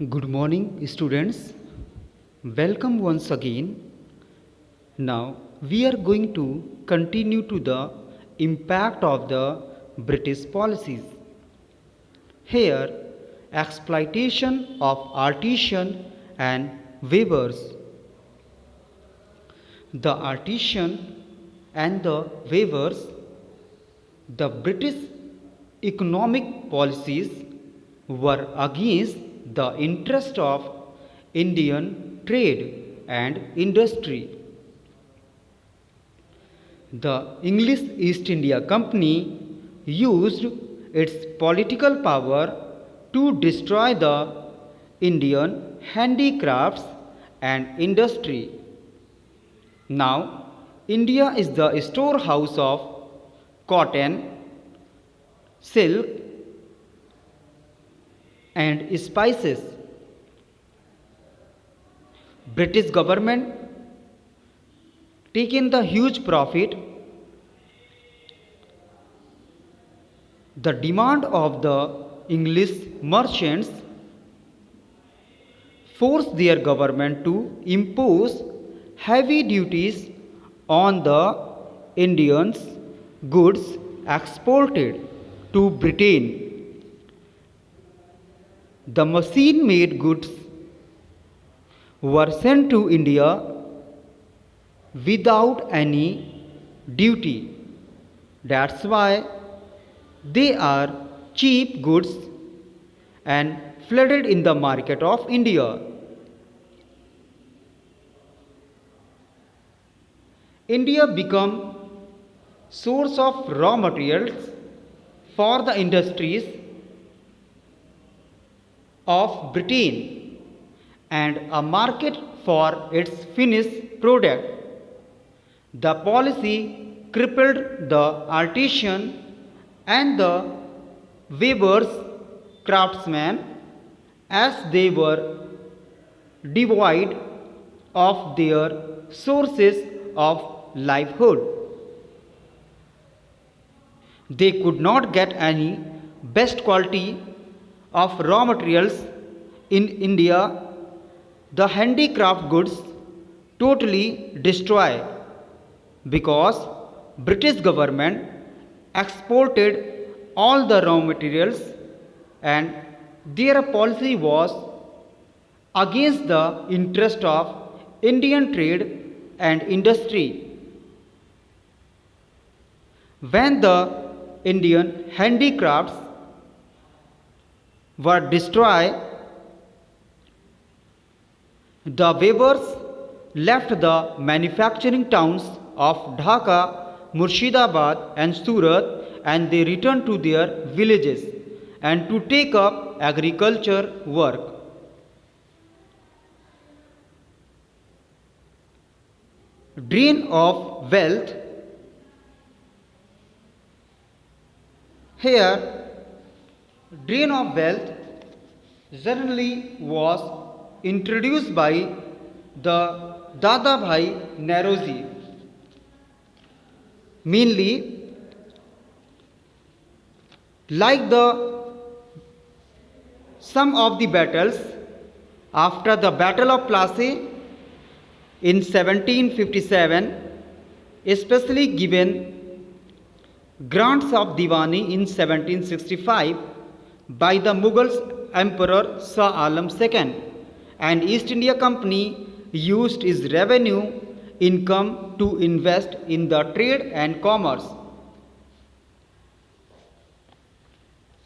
Good morning, students. Welcome once again. Now, we are going to continue to the impact of the British policies. Here, exploitation of artisan and weavers. The artisan and the weavers, the British economic policies were against the interest of Indian trade and industry. The English East India Company used its political power to destroy the Indian handicrafts and industry. Now, India is the storehouse of cotton, silk, and spices. British government taken the huge profit. The demand of the English merchants forced their government to impose heavy duties on the Indians goods exported to Britain. The machine made goods were sent to India without any duty. That's why they are cheap goods and flooded in the market of India. India became source of raw materials for the industries of Britain and a market for its finished product. The policy crippled the artisan and the weavers craftsmen as they were devoid of their sources of livelihood. They could not get any best quality of raw materials in India. The handicraft goods totally destroyed because British government exported all the raw materials and their policy was against the interest of Indian trade and industry. When the Indian handicrafts were destroyed, the weavers left the manufacturing towns of Dhaka, Murshidabad and Surat and they returned to their villages and to take up agriculture work. Drain of wealth. Here, drain of wealth generally was introduced by the Dadabhai Naoroji. Mainly, like the some of the battles after the Battle of Plassey in 1757, especially given grants of Diwani in 1765 by the Mughal Emperor Shah Alam II, and East India Company used its revenue income to invest in the trade and commerce.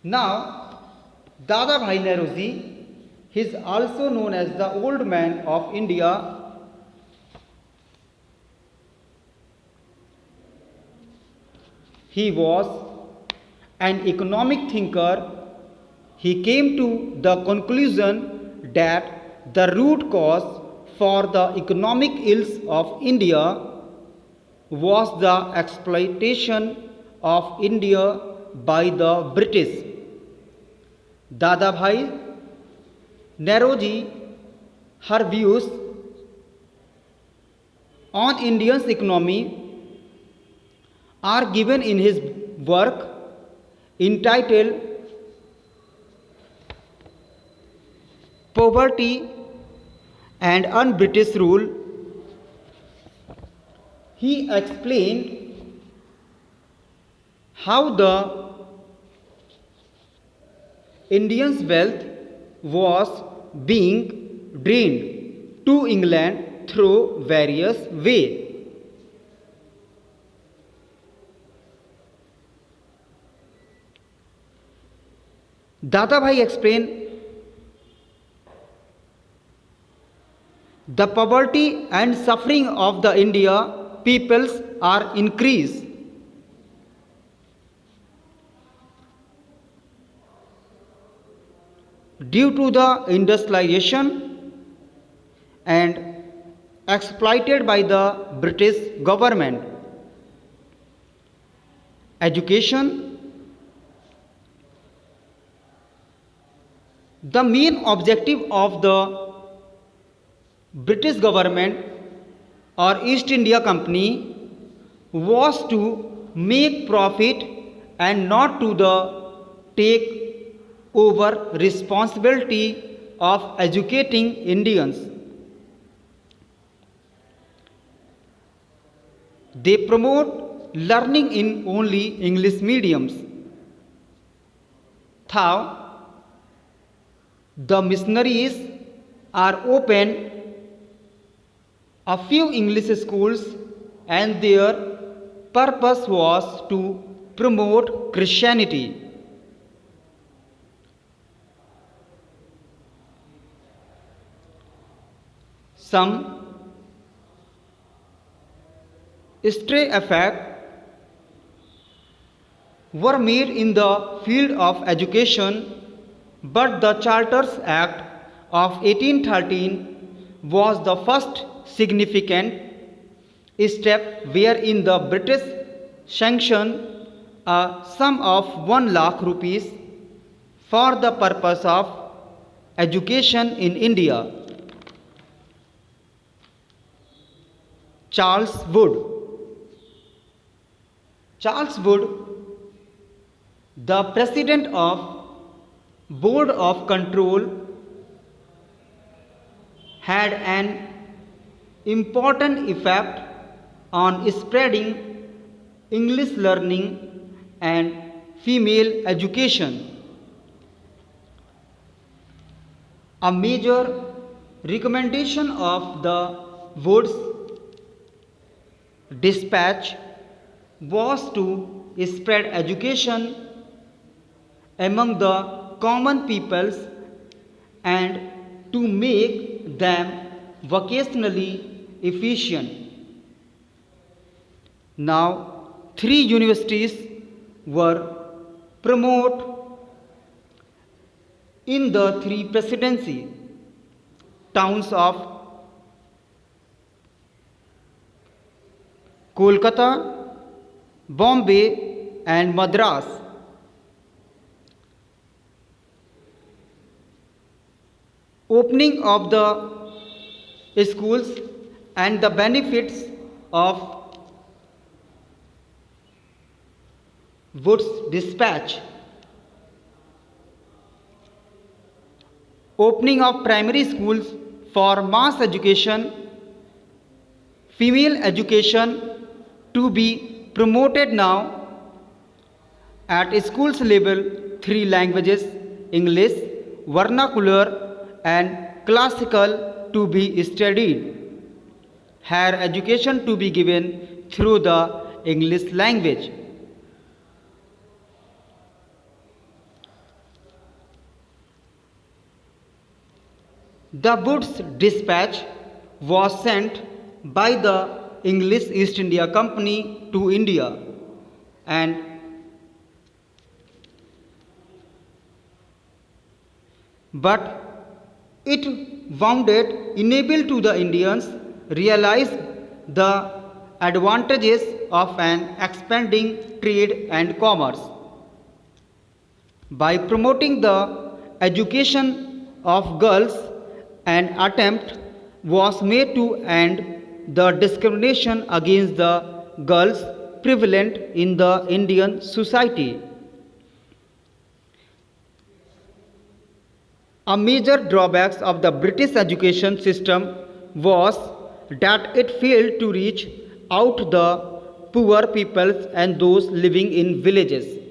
Now, Dadabhai Naoroji, he is also known as the old man of India. He was an economic thinker. He came to the conclusion that the root cause for the economic ills of India was the exploitation of India by the British. Dadabhai Naoroji, her views on India's economy are given in his work entitled poverty and un-British rule. He explained how the Indians' wealth was being drained to England through various ways. Dadabhai explained the poverty and suffering of the India peoples are increased. Due to the industrialization and exploited by the British government. Education. The main objective of the British government or East India Company was to make profit and not to take over responsibility of educating Indians. They promote learning in only English mediums. Thou, the missionaries are open a few English schools and their purpose was to promote Christianity. Some stray effects were made in the field of education, but the Charters Act of 1813 was the first significant step wherein the British sanctioned a sum of 1 lakh rupees for the purpose of education in India. Charles Wood. Charles Wood, the president of Board of Control, had an important effect on spreading English learning and female education. A major recommendation of the Wood's dispatch was to spread education among the common peoples and to make them vocationally efficient. Now, 3 universities were promoted in the 3 presidency towns of Kolkata, Bombay and Madras. Opening of the schools and the benefits of Wood's dispatch. Opening of primary schools for mass education, female education to be promoted now at schools level 3 languages, English, vernacular and classical to be studied. Higher education to be given through the English language. The Wood's dispatch was sent by the English East India Company to India and but it wounded enable to the Indians realize the advantages of an expanding trade and commerce. By promoting the education of girls, an attempt was made to end the discrimination against the girls prevalent in the Indian society. A major drawback of the British education system was that it failed to reach out the poor peoples and those living in villages.